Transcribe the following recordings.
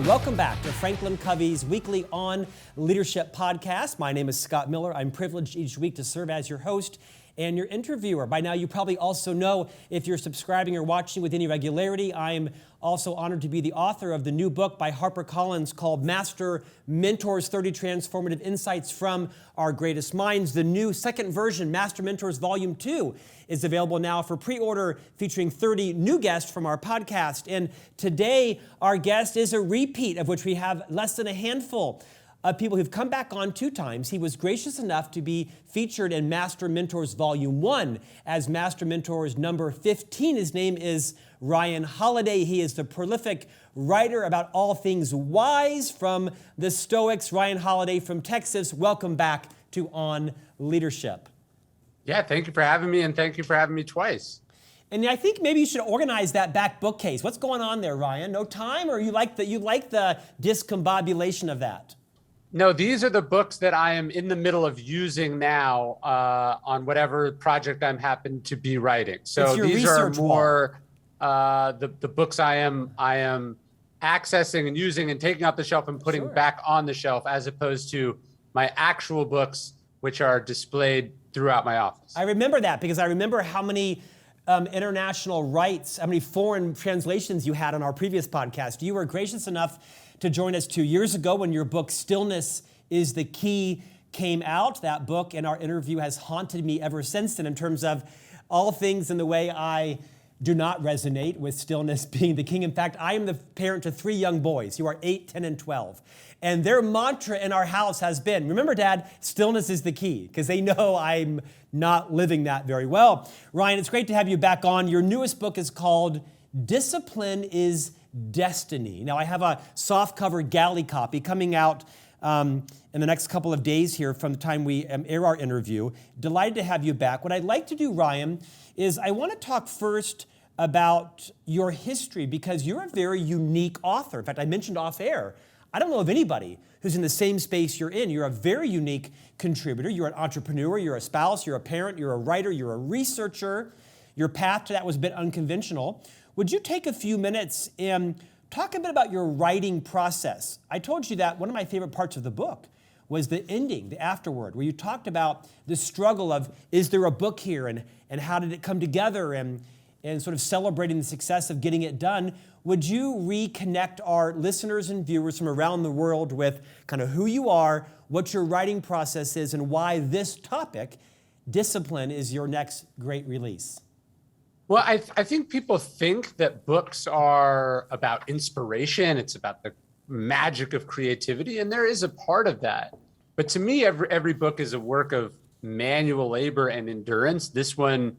Welcome back to Franklin Covey's weekly On Leadership podcast. My name is Scott Miller. I'm privileged each week to serve as your host and your interviewer. By now, you probably also know, if you're subscribing or watching with any regularity, I'm also honored to be the author of the new book by HarperCollins called Master Mentors, 30 Transformative Insights from Our Greatest Minds. The new second version, Master Mentors Volume 2, is available now for pre-order, featuring 30 new guests from our podcast. And today, our guest is a repeat, of which we have less than a handful of people who've come back on 2 times. He was gracious enough to be featured in Master Mentors Volume 1 as Master Mentors number 15. His name is Ryan Holiday. He is the prolific writer about all things wise from the Stoics. Ryan Holiday from Texas, welcome back to On Leadership. Yeah, thank you for having me, and thank you for having me twice. And I think maybe you should organize that back bookcase. What's going on there, Ryan? No time, or you like the discombobulation of that? No, these are the books that I am in the middle of using now on whatever project I'm happen to be writing. So these are more the books I am accessing and using and taking off the shelf and putting back on the shelf, as opposed to my actual books, which are displayed throughout my office. I remember that because I remember how many international rights, how many foreign translations you had on our previous podcast. You were gracious enough to join us 2 years ago when your book, Stillness is the Key, came out. That book and our interview has haunted me ever since then, in terms of all things in the way I do not resonate with stillness being the king. In fact, I am the parent to 3 young boys who are 8, 10, and 12. And their mantra in our house has been, remember, Dad, stillness is the key, because they know I'm not living that very well. Ryan, it's great to have you back on. Your newest book is called Discipline is Destiny. Now, I have a softcover galley copy coming out in the next couple of days here from the time we air our interview. Delighted to have you back. What I'd like to do, Ryan, is I want to talk first about your history, because you're a very unique author. In fact, I mentioned off air, I don't know of anybody who's in the same space you're in. You're a very unique contributor. You're an entrepreneur, you're a spouse, you're a parent, you're a writer, you're a researcher. Your path to that was a bit unconventional. Would you take a few minutes and talk a bit about your writing process? I told you that one of my favorite parts of the book was the ending, the afterword, where you talked about the struggle of, is there a book here, and how did it come together, and sort of celebrating the success of getting it done. Would you reconnect our listeners and viewers from around the world with kind of who you are, what your writing process is, and why this topic, discipline, is your next great release? Well, I think people think that books are about inspiration. It's about the magic of creativity, and there is a part of that. But to me, every book is a work of manual labor and endurance. This one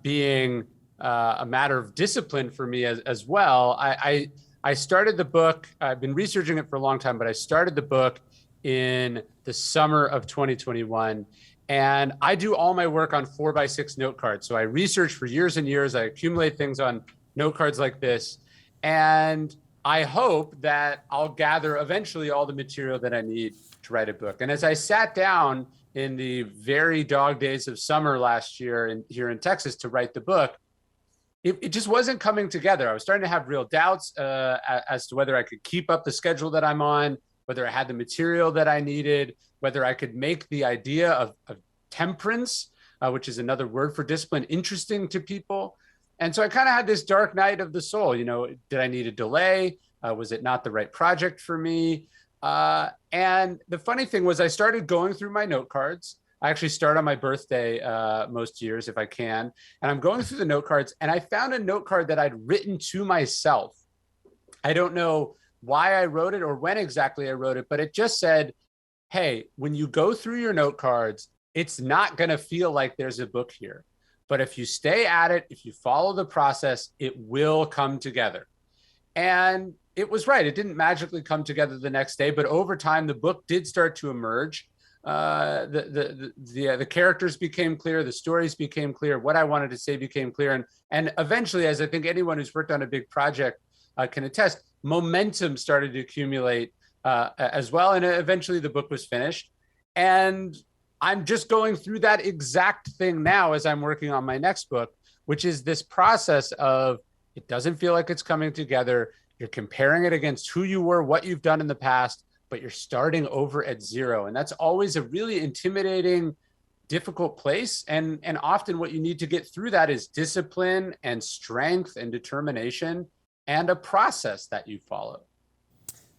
being a matter of discipline for me as well. I started the book, I've been researching it for a long time, but I started the book in the summer of 2021. And I do all my work on 4x6 note cards. So I research for years and years. I accumulate things on note cards like this. And I hope that I'll gather eventually all the material that I need to write a book. And as I sat down in the very dog days of summer last year here in Texas to write the book, it just wasn't coming together. I was starting to have real doubts as to whether I could keep up the schedule that I'm on, whether I had the material that I needed, whether I could make the idea of temperance, which is another word for discipline, interesting to people. And so I kind of had this dark night of the soul. You know, did I need a delay? Was it not the right project for me? And the funny thing was, I started going through my note cards. I actually start on my birthday most years if I can. And I'm going through the note cards, and I found a note card that I'd written to myself. I don't know why I wrote it or when exactly I wrote it, but it just said, hey, when you go through your note cards, it's not going to feel like there's a book here. But if you stay at it, if you follow the process, it will come together. And it was right. It didn't magically come together the next day, but over time, the book did start to emerge. The characters became clear, the stories became clear, what I wanted to say became clear. And eventually, as I think anyone who's worked on a big project can attest, momentum started to accumulate as well. And eventually the book was finished. And I'm just going through that exact thing now as I'm working on my next book, which is this process of, it doesn't feel like it's coming together. You're comparing it against who you were, what you've done in the past, but you're starting over at zero. And that's always a really intimidating, difficult place. And often what you need to get through that is discipline and strength and determination and a process that you follow.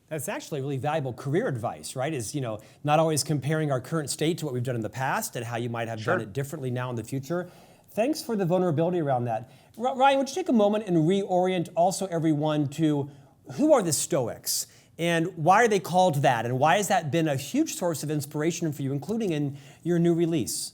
That's actually really valuable career advice, right? Is, not always comparing our current state to what we've done in the past and how you might have done it differently now in the future. Thanks for the vulnerability around that. Ryan, would you take a moment and reorient also everyone to who are the Stoics and why are they called that? And why has that been a huge source of inspiration for you, including in your new release?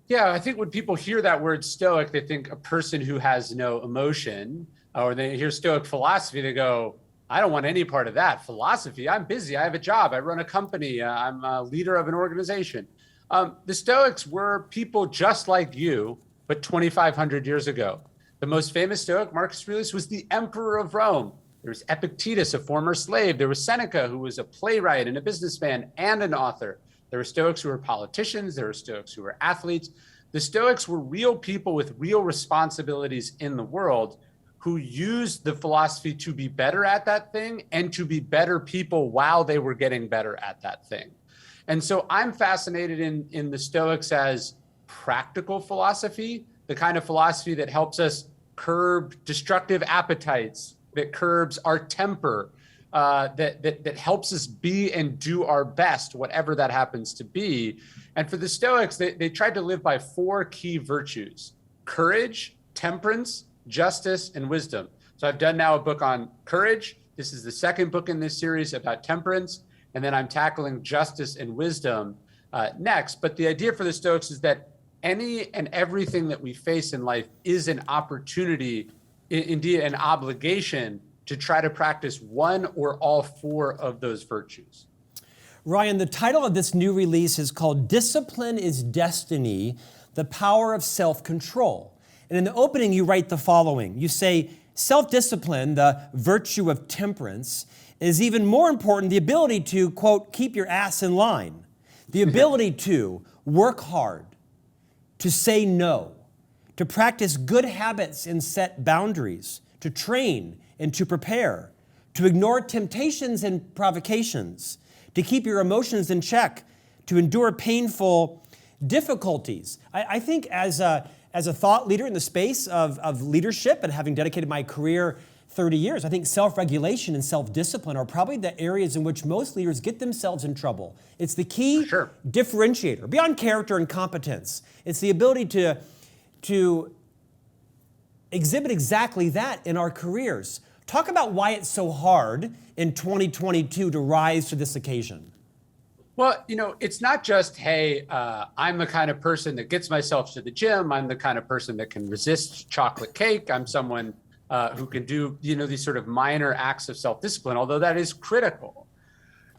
Yeah, I think when people hear that word Stoic, they think a person who has no emotion, or they hear Stoic philosophy, they go, I don't want any part of that. Philosophy, I'm busy, I have a job, I run a company, I'm a leader of an organization. The Stoics were people just like you, but 2,500 years ago. The most famous Stoic, Marcus Aurelius, was the emperor of Rome. There was Epictetus, a former slave. There was Seneca, who was a playwright and a businessman and an author. There were Stoics who were politicians. There were Stoics who were athletes. The Stoics were real people with real responsibilities in the world who used the philosophy to be better at that thing and to be better people while they were getting better at that thing. And so I'm fascinated in the Stoics as practical philosophy, the kind of philosophy that helps us curb destructive appetites, that curbs our temper, that helps us be and do our best, whatever that happens to be. And for the Stoics, they tried to live by 4 key virtues: courage, temperance, justice, and wisdom. So I've done now a book on courage. This is the second book in this series about temperance. And then I'm tackling justice and wisdom next. But the idea for the Stoics is that any and everything that we face in life is an opportunity, indeed an obligation, to try to practice one or all 4 of those virtues. Ryan, the title of this new release is called Discipline is Destiny, the Power of Self-Control. And in the opening, you write the following. You say, self-discipline, the virtue of temperance, is even more important, the ability to, quote, keep your ass in line, the ability to work hard, to say no, to practice good habits and set boundaries, to train and to prepare, to ignore temptations and provocations, to keep your emotions in check, to endure painful difficulties. I think as a thought leader in the space of leadership and having dedicated my career 30 years, I think self-regulation and self-discipline are probably the areas in which most leaders get themselves in trouble. It's the key differentiator, beyond character and competence. It's the ability to exhibit exactly that in our careers. Talk about why it's so hard in 2022 to rise to this occasion. Well, it's not just, hey, I'm the kind of person that gets myself to the gym. I'm the kind of person that can resist chocolate cake. I'm someone who can do, these sort of minor acts of self-discipline, although that is critical.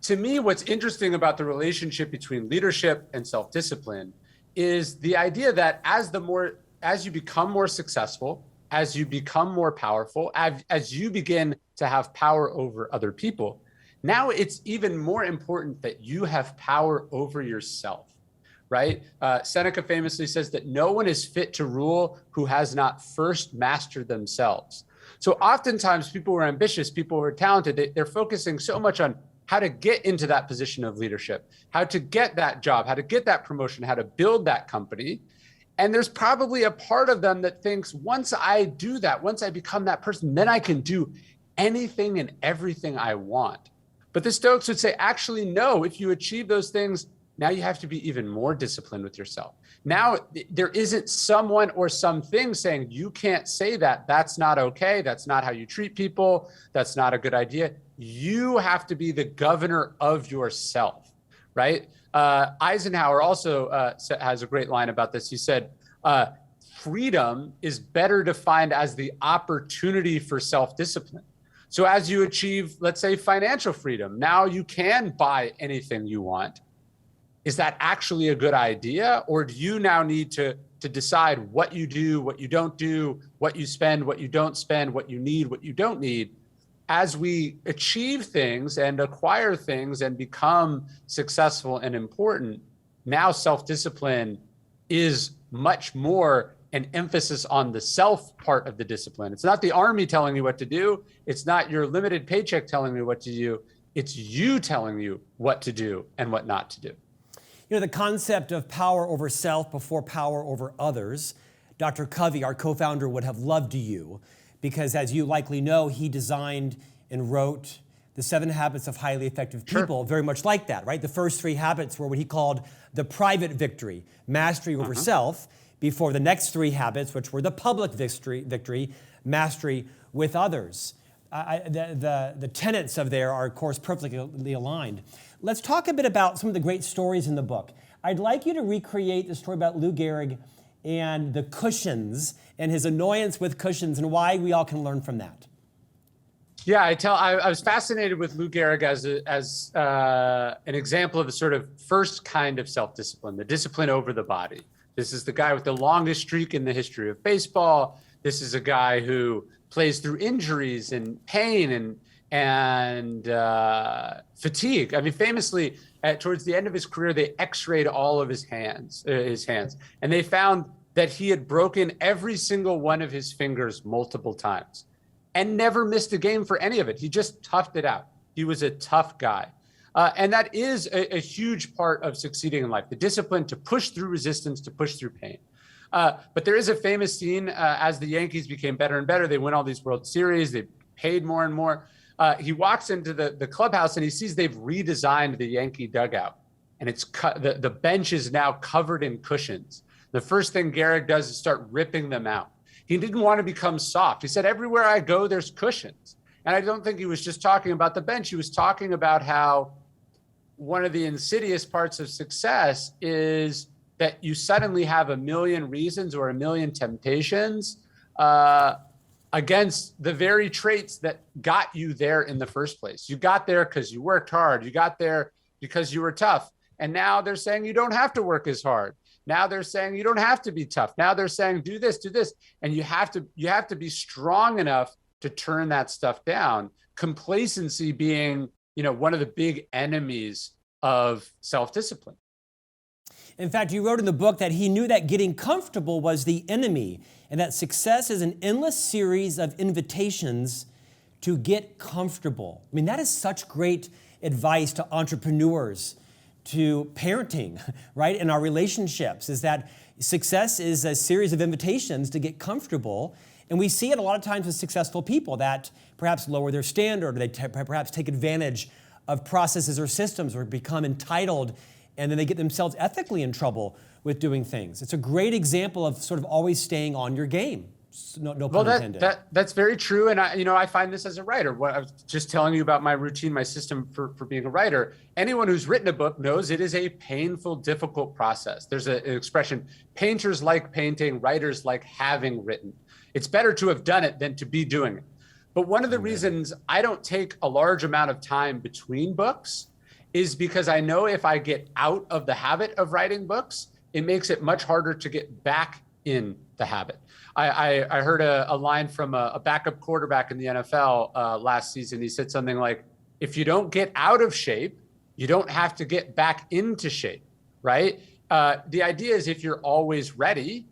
To me, what's interesting about the relationship between leadership and self-discipline is the idea that as you become more successful, as you become more powerful, as you begin to have power over other people, now it's even more important that you have power over yourself, right? Seneca famously says that no one is fit to rule who has not first mastered themselves. So oftentimes people who are ambitious, people who are talented, they're focusing so much on how to get into that position of leadership, how to get that job, how to get that promotion, how to build that company. And there's probably a part of them that thinks, once I do that, once I become that person, then I can do anything and everything I want. But the Stoics would say, actually, no, if you achieve those things, now you have to be even more disciplined with yourself. Now, there isn't someone or something saying, you can't say that. That's not okay. That's not how you treat people. That's not a good idea. You have to be the governor of yourself, right? Eisenhower also has a great line about this. He said, freedom is better defined as the opportunity for self-discipline. So as you achieve, let's say, financial freedom, now you can buy anything you want. Is that actually a good idea? Or do you now need to decide what you do, what you don't do, what you spend, what you don't spend, what you need, what you don't need? As we achieve things and acquire things and become successful and important, now self-discipline is much more an emphasis on the self part of the discipline. It's not the army telling you what to do. It's not your limited paycheck telling you what to do. It's you telling you what to do and what not to do. You know, the concept of power over self before power over others, Dr. Covey, our co-founder, would have loved you because, as you likely know, he designed and wrote the 7 Habits of Highly Effective People, very much like that, right? The first 3 habits were what he called the private victory, mastery over self, before the next 3 habits, which were the public victory, mastery with others. The tenets of there are, of course, perfectly aligned. Let's talk a bit about some of the great stories in the book. I'd like you to recreate the story about Lou Gehrig and the cushions and his annoyance with cushions and why we all can learn from that. Yeah, I was fascinated with Lou Gehrig as an example of the sort of first kind of self-discipline, the discipline over the body. This is the guy with the longest streak in the history of baseball. This is a guy who plays through injuries and pain and fatigue. I mean, famously, towards the end of his career, they X-rayed all of his hands, and they found that he had broken every single one of his fingers multiple times and never missed a game for any of it. He just toughed it out. He was a tough guy. And that is a huge part of succeeding in life, the discipline to push through resistance, to push through pain. But there is a famous scene as the Yankees became better and better. They win all these World Series. They paid more and more. He walks into the clubhouse and he sees they've redesigned the Yankee dugout. And it's the bench is now covered in cushions. The first thing Gehrig does is start ripping them out. He didn't want to become soft. He said, everywhere I go, there's cushions. And I don't think he was just talking about the bench. He was talking about how one of the insidious parts of success is that you suddenly have a million reasons or a million temptations against the very traits that got you there in the first place. You got there because you worked hard. You got there because you were tough. And now they're saying you don't have to work as hard. Now they're saying you don't have to be tough. Now they're saying do this, and you have to be strong enough to turn that stuff down. Complacency being, one of the big enemies of self-discipline. In fact, you wrote in the book that he knew that getting comfortable was the enemy, and that success is an endless series of invitations to get comfortable. I mean, that is such great advice to entrepreneurs, to parenting, right? In our relationships, is that success is a series of invitations to get comfortable. And we see it a lot of times with successful people that perhaps lower their standard, or they perhaps take advantage of processes or systems, or become entitled, and then they get themselves ethically in trouble with doing things. It's a great example of sort of always staying on your game. No pun intended. That's very true. And I find this as a writer. What I was just telling you about my routine, my system for being a writer. Anyone who's written a book knows it is a painful, difficult process. There's an expression, painters like painting, writers like having written. It's better to have done it than to be doing it. But one of the reasons I don't take a large amount of time between books is because I know if I get out of the habit of writing books, it makes it much harder to get back in the habit. I heard a line from a backup quarterback in the NFL last season. He said something like, if you don't get out of shape, you don't have to get back into shape, right? The idea is if you're always ready,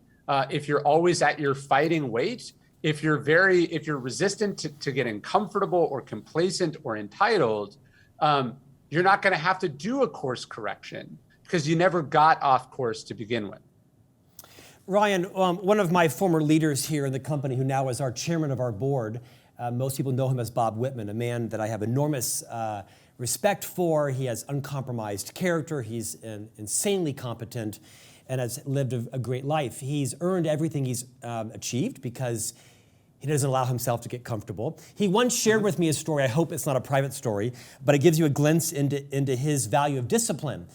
if you're always at your fighting weight, if you're resistant to getting comfortable or complacent or entitled, you're not going to have to do a course correction because you never got off course to begin with. Ryan, one of my former leaders here in the company, who now is our chairman of our board, most people know him as Bob Whitman, a man that I have enormous respect for. He has uncompromised character. He's insanely competent and has lived a great life. He's earned everything he's achieved because he doesn't allow himself to get comfortable. He once shared with me a story. I hope it's not a private story, but it gives you a glimpse into his value of discipline.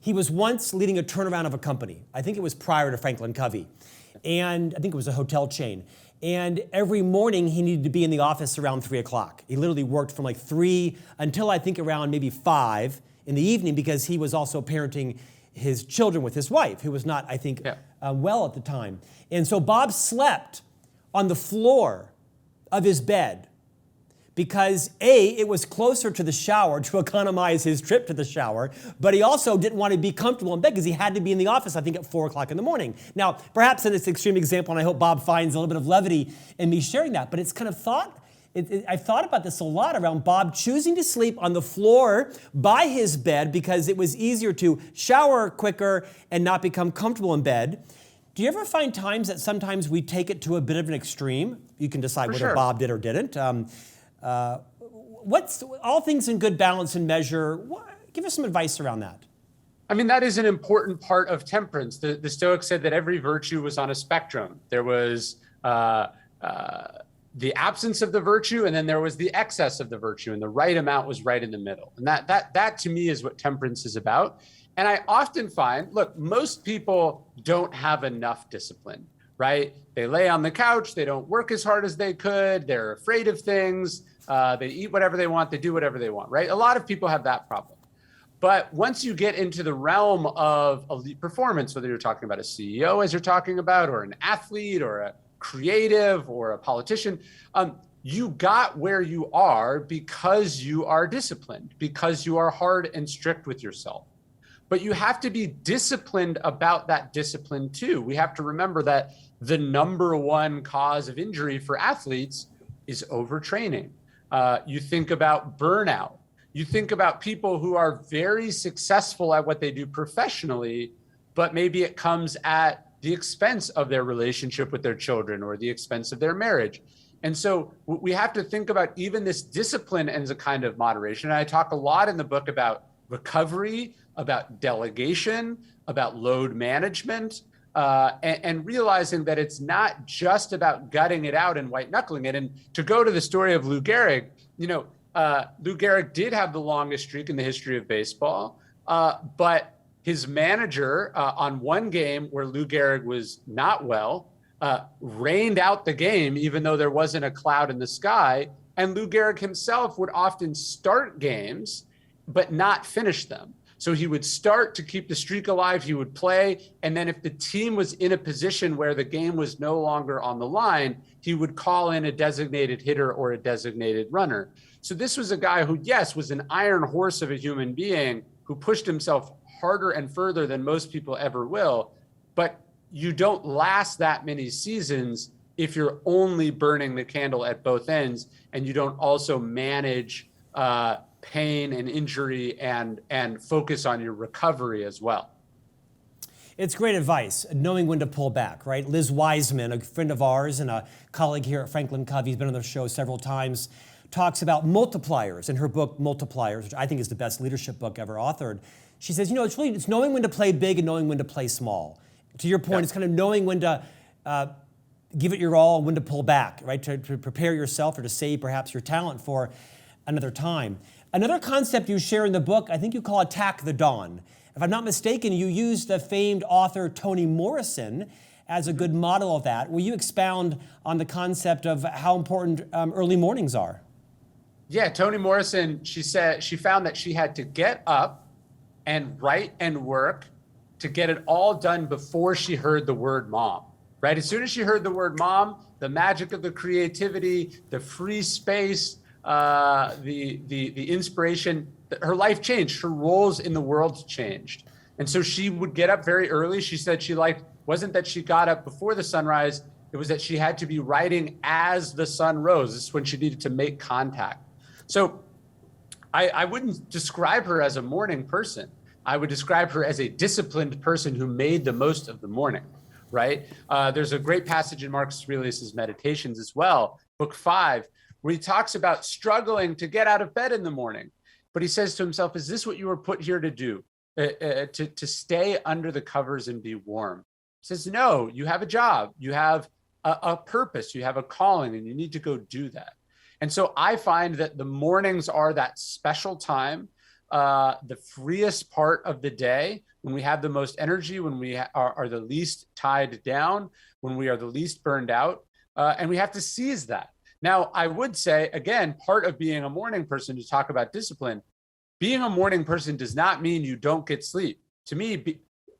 He was once leading a turnaround of a company. I think it was prior to Franklin Covey. And I think it was a hotel chain. And every morning he needed to be in the office around 3 o'clock. He literally worked from like 3 until I think around maybe 5 in the evening, because he was also parenting his children with his wife, who was not, I think, well at the time. And so Bob slept on the floor of his bed because A, it was closer to the shower to economize his trip to the shower, but he also didn't want to be comfortable in bed because he had to be in the office, I think, at 4 o'clock in the morning. Now, perhaps in this extreme example, and I hope Bob finds a little bit of levity in me sharing that, but it's kind of I've thought about this a lot around Bob choosing to sleep on the floor by his bed because it was easier to shower quicker and not become comfortable in bed. Do you ever find times that sometimes we take it to a bit of an extreme? You can decide whether Bob did or didn't. What's all things in good balance and measure? Give us some advice around that. I mean, that is an important part of temperance. The Stoics said that every virtue was on a spectrum. There was the absence of the virtue, and then there was the excess of the virtue, and the right amount was right in the middle. And that to me is what temperance is about. And I often find, look, most people don't have enough discipline, right? They lay on the couch, they don't work as hard as they could, they're afraid of things, they eat whatever they want, they do whatever they want, right? A lot of people have that problem. But once you get into the realm of elite performance, whether you're talking about a CEO, as you're talking about, or an athlete, or a creative, or a politician, you got where you are because you are disciplined, because you are hard and strict with yourself. But you have to be disciplined about that discipline too. We have to remember that the number one cause of injury for athletes is overtraining. You think about burnout. You think about people who are very successful at what they do professionally, but maybe it comes at the expense of their relationship with their children or the expense of their marriage. And so we have to think about even this discipline as a kind of moderation. And I talk a lot in the book about recovery, about delegation, about load management, and realizing that it's not just about gutting it out and white knuckling it. And to go to the story of Lou Gehrig, Lou Gehrig did have the longest streak in the history of baseball, but his manager on one game where Lou Gehrig was not well, rained out the game, even though there wasn't a cloud in the sky. And Lou Gehrig himself would often start games, but not finish them. So he would start to keep the streak alive, he would play, and then if the team was in a position where the game was no longer on the line, he would call in a designated hitter or a designated runner. So this was a guy who, yes, was an iron horse of a human being who pushed himself harder and further than most people ever will. But you don't last that many seasons if you're only burning the candle at both ends and you don't also manage pain and injury and focus on your recovery as well. It's great advice, knowing when to pull back, right? Liz Wiseman, a friend of ours and a colleague here at Franklin Covey, he's been on the show several times, talks about multipliers in her book, Multipliers, which I think is the best leadership book ever authored. She says, it's knowing when to play big and knowing when to play small. To your point, It's kind of knowing when to give it your all and when to pull back, right? To prepare yourself or to save perhaps your talent for another time. Another concept you share in the book, I think you call Attack the Dawn. If I'm not mistaken, you use the famed author Toni Morrison as a good model of that. Will you expound on the concept of how important early mornings are? Yeah, Toni Morrison, she said she found that she had to get up and write and work to get it all done before she heard the word mom, right? As soon as she heard the word mom, the magic of the creativity, the free space, the inspiration, her life changed. Her roles in the world changed. And so she would get up very early. She said wasn't that she got up before the sunrise, it was that she had to be writing as the sun rose. This is when she needed to make contact. So I wouldn't describe her as a morning person. I would describe her as a disciplined person who made the most of the morning, right? There's a great passage in Marcus Aurelius' Meditations as well, book 5, where he talks about struggling to get out of bed in the morning. But he says to himself, is this what you were put here to do? To stay under the covers and be warm? He says, no, you have a job, you have a purpose, you have a calling, and you need to go do that. And so I find that the mornings are that special time, the freest part of the day, when we have the most energy, when we are the least tied down, when we are the least burned out, and we have to seize that. Now, I would say, again, part of being a morning person, to talk about discipline, being a morning person does not mean you don't get sleep. To me,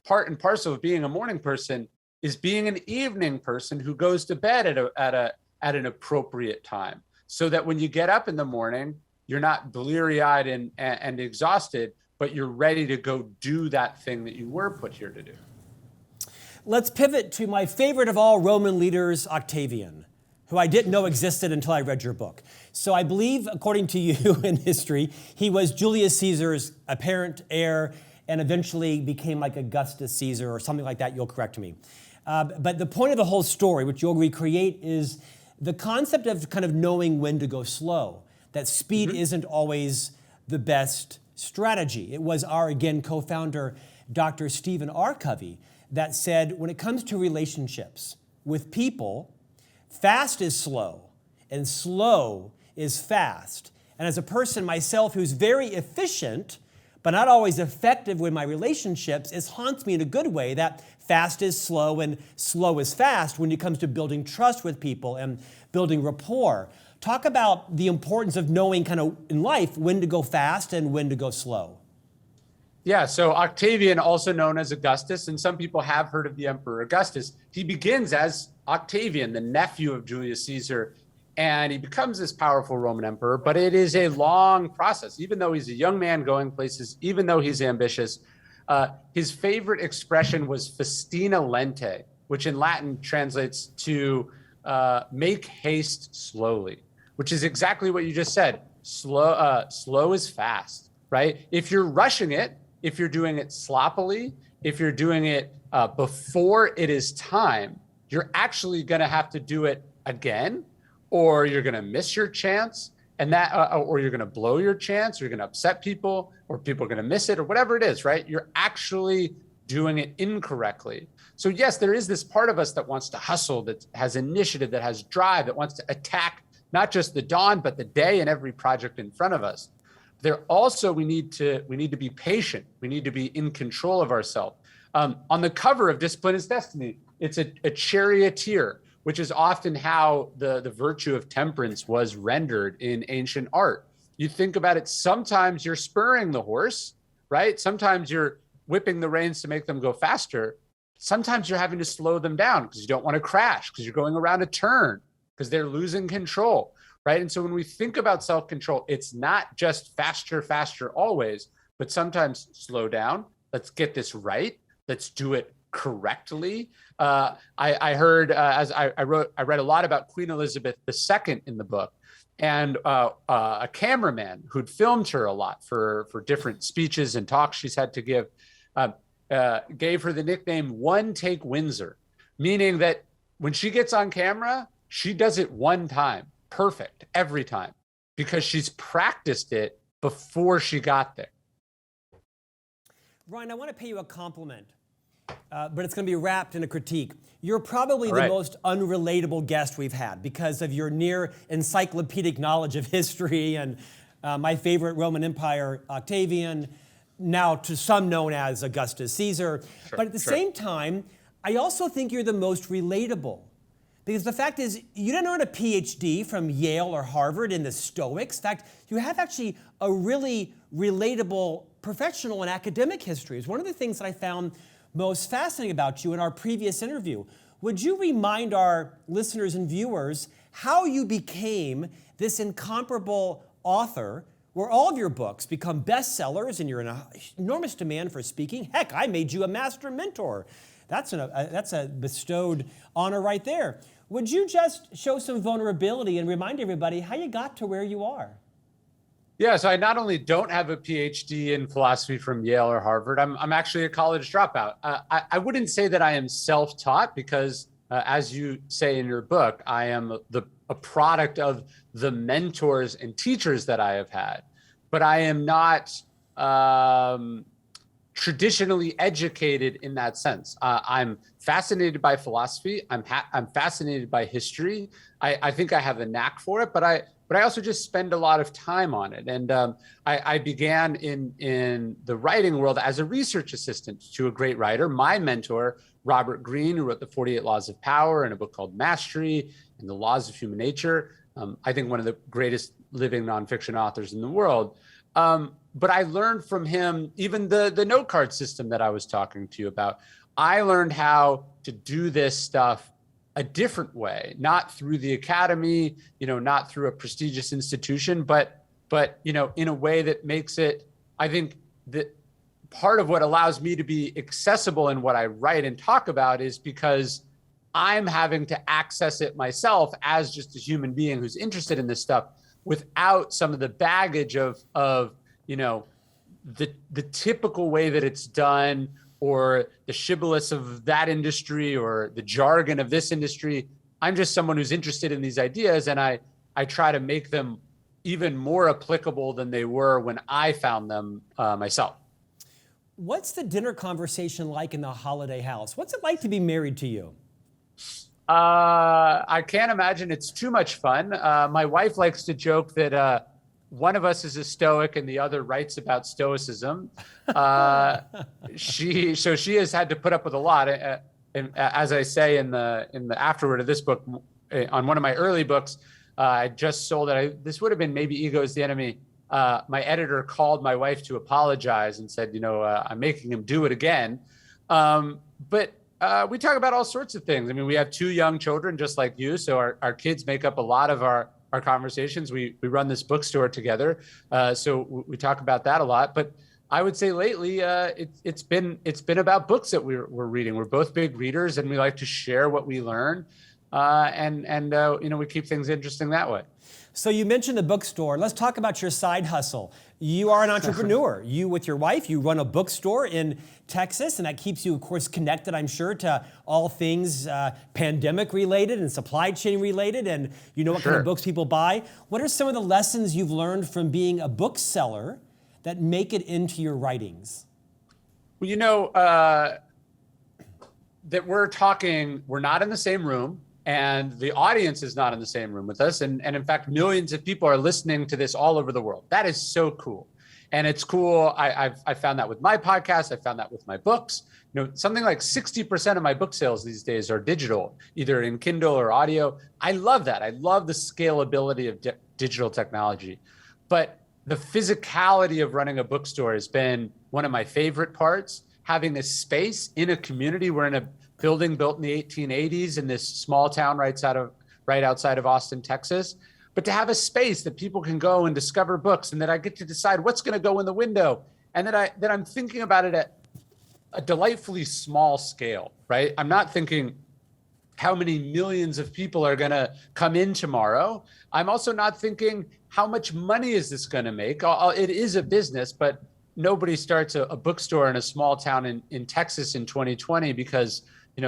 part and parcel of being a morning person is being an evening person who goes to bed at an appropriate time. so that when you get up in the morning, you're not bleary-eyed and exhausted, but you're ready to go do that thing that you were put here to do. Let's pivot to my favorite of all Roman leaders, Octavian, who I didn't know existed until I read your book. So I believe, according to you in history, he was Julius Caesar's apparent heir and eventually became like Augustus Caesar or something like that. You'll correct me. But the point of the whole story, which you'll recreate, is the concept of kind of knowing when to go slow, that speed isn't always the best strategy. It was our, again, co-founder, Dr. Stephen R. Covey, that said, when it comes to relationships with people, fast is slow and slow is fast. And as a person myself who's very efficient, but not always effective with my relationships, it haunts me in a good way that fast is slow and slow is fast when it comes to building trust with people and building rapport. Talk about the importance of knowing kind of in life when to go fast and when to go slow. Yeah, so Octavian, also known as Augustus, and some people have heard of the Emperor Augustus, he begins as Octavian, the nephew of Julius Caesar, and he becomes this powerful Roman emperor, but it is a long process. Even though he's a young man going places, even though he's ambitious, his favorite expression was festina lente, which in Latin translates to make haste slowly, which is exactly what you just said. Slow is fast, right? If you're rushing it, if you're doing it sloppily, if you're doing it before it is time, you're actually going to have to do it again, or you're going to miss your chance, and that, or you're going to blow your chance, or you're going to upset people, or people are going to miss it, or whatever it is, right? You're actually doing it incorrectly. So yes, there is this part of us that wants to hustle, that has initiative, that has drive, that wants to attack not just the dawn, but the day and every project in front of us. There also, we need to be patient. We need to be in control of ourselves. On the cover of Discipline is Destiny, it's a charioteer, which is often how the virtue of temperance was rendered in ancient art. You think about it, sometimes you're spurring the horse, right? Sometimes you're whipping the reins to make them go faster. Sometimes you're having to slow them down because you don't want to crash, because you're going around a turn, because they're losing control, right? And so when we think about self-control, it's not just faster, faster always, but sometimes slow down. Let's get this right. Let's do it correctly. I heard, as I read a lot about Queen Elizabeth II in the book, and a cameraman who'd filmed her a lot for different speeches and talks she's had to give, gave her the nickname One Take Windsor, meaning that when she gets on camera, she does it one time, perfect, every time, because she's practiced it before she got there. Ryan, I want to pay you a compliment, but it's going to be wrapped in a critique. You're probably the most unrelatable guest we've had because of your near encyclopedic knowledge of history and my favorite Roman Empire, Octavian, now to some known as Augustus Caesar. Sure, but at the same time, I also think you're the most relatable. Because the fact is, you didn't earn a PhD from Yale or Harvard in the Stoics. In fact, you have actually a really relatable professional and academic history. It's one of the things that I found most fascinating about you in our previous interview. Would you remind our listeners and viewers how you became this incomparable author where all of your books become bestsellers and you're in an enormous demand for speaking? Heck, I made you a master mentor. That's a bestowed honor right there. Would you just show some vulnerability and remind everybody how you got to where you are? Yeah, so I not only don't have a PhD in philosophy from Yale or Harvard, I'm actually a college dropout. I wouldn't say that I am self-taught because, as you say in your book, I am a product of the mentors and teachers that I have had. But I am not traditionally educated in that sense. I'm fascinated by philosophy. I'm fascinated by history. I think I have a knack for it, but I also just spend a lot of time on it. And I began in the writing world as a research assistant to a great writer, my mentor, Robert Greene, who wrote the 48 Laws of Power and a book called Mastery and the Laws of Human Nature. I think one of the greatest living nonfiction authors in the world. But I learned from him, even the note card system that I was talking to you about. I learned how to do this stuff a different way, not through the academy, not through a prestigious institution, but in a way that makes it, I think that part of what allows me to be accessible in what I write and talk about is because I'm having to access it myself as just a human being who's interested in this stuff without some of the baggage of the typical way that it's done, or the shibboleths of that industry, or the jargon of this industry. I'm just someone who's interested in these ideas, and I try to make them even more applicable than they were when I found them myself. What's the dinner conversation like in the Holiday house? What's it like to be married to you? I can't imagine it's too much fun. My wife likes to joke that one of us is a Stoic and the other writes about Stoicism. She has had to put up with a lot. And as I say in the afterword of this book, on one of my early books, I just sold it. This would have been maybe Ego is the Enemy. My editor called my wife to apologize and said, I'm making him do it again. But we talk about all sorts of things. I mean, we have 2 young children just like you. So our kids make up a lot of our conversations. We run this bookstore together. So we talk about that a lot. But I would say lately, it's been about books that we're reading. We're both big readers, and we like to share what we learn. We keep things interesting that way. So you mentioned the bookstore. Let's talk about your side hustle. You are an entrepreneur. You, with your wife, you run a bookstore in Texas, and that keeps you, of course, connected, I'm sure, to all things pandemic related and supply chain related, and what kind of books people buy. What are some of the lessons you've learned from being a bookseller that make it into your writings? Well, that we're not in the same room. And the audience is not in the same room with us. And in fact, millions of people are listening to this all over the world. That is so cool. And it's cool. I found that with my podcast. I found that with my books. Something like 60% of my book sales these days are digital, either in Kindle or audio. I love that. I love the scalability of digital technology. But the physicality of running a bookstore has been one of my favorite parts. Having a space in a community. We're in a building built in the 1880s in this small town right outside of Austin, Texas. But to have a space that people can go and discover books, and that I get to decide what's going to go in the window, and that I'm thinking about it at a delightfully small scale, right? I'm not thinking how many millions of people are going to come in tomorrow. I'm also not thinking how much money is this going to make. It is a business, but nobody starts a bookstore in a small town in Texas in 2020 because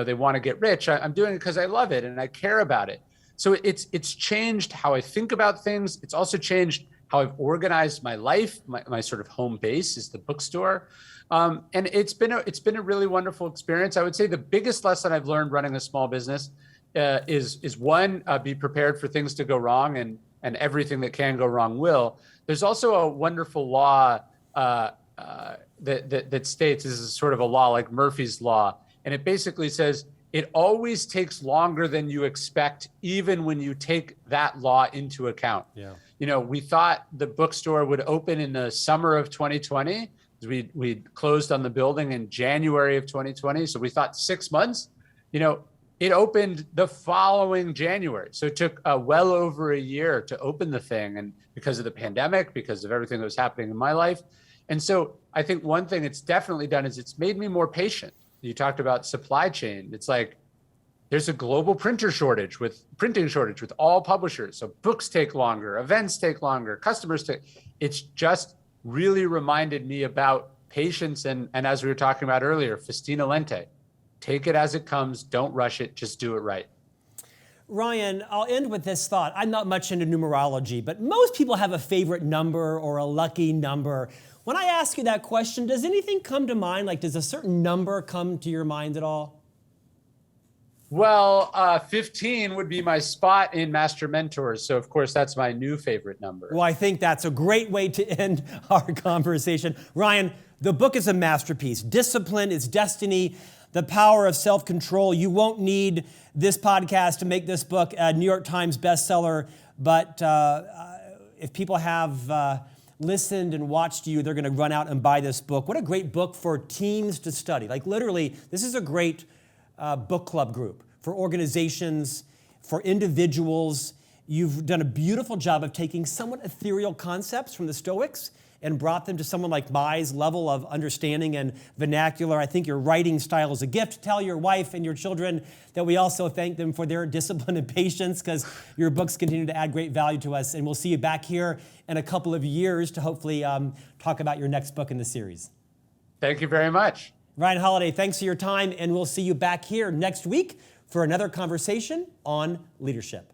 they want to get rich. I'm doing it because I love it and I care about it. So it's changed how I think about things. It's also changed how I've organized my life. My sort of home base is the bookstore, and it's been a really wonderful experience. I would say the biggest lesson I've learned running a small business is one, be prepared for things to go wrong, and everything that can go wrong will. There's also a wonderful law that states, this is sort of a law like Murphy's Law. And it basically says it always takes longer than you expect, even when you take that law into account. Yeah. We thought the bookstore would open in the summer of 2020. We closed on the building in January of 2020. So we thought 6 months. It opened the following January. So it took well over a year to open the thing. And because of the pandemic, because of everything that was happening in my life. And so I think one thing it's definitely done is it's made me more patient. You talked about supply chain. It's like there's a global printing shortage with all publishers. So books take longer, events take longer, customers take. It's just really reminded me about patience and as we were talking about earlier, festina lente. Take it as it comes. Don't rush it. Just do it right. Ryan, I'll end with this thought. I'm not much into numerology, but most people have a favorite number or a lucky number. When I ask you that question, does anything come to mind? Like, does a certain number come to your mind at all? Well, 15 would be my spot in Master Mentors. So, of course, that's my new favorite number. Well, I think that's a great way to end our conversation. Ryan, the book is a masterpiece. Discipline is destiny. The power of self-control. You won't need this podcast to make this book a New York Times bestseller, but if people have listened and watched you, they're going to run out and buy this book. What a great book for teens to study. Like literally, this is a great book club group for organizations, for individuals. You've done a beautiful job of taking somewhat ethereal concepts from the Stoics and brought them to someone like Mai's level of understanding and vernacular. I think your writing style is a gift. Tell your wife and your children that we also thank them for their discipline and patience, because your books continue to add great value to us. And we'll see you back here in a couple of years to hopefully talk about your next book in the series. Thank you very much. Ryan Holiday, thanks for your time, and we'll see you back here next week for another conversation on leadership.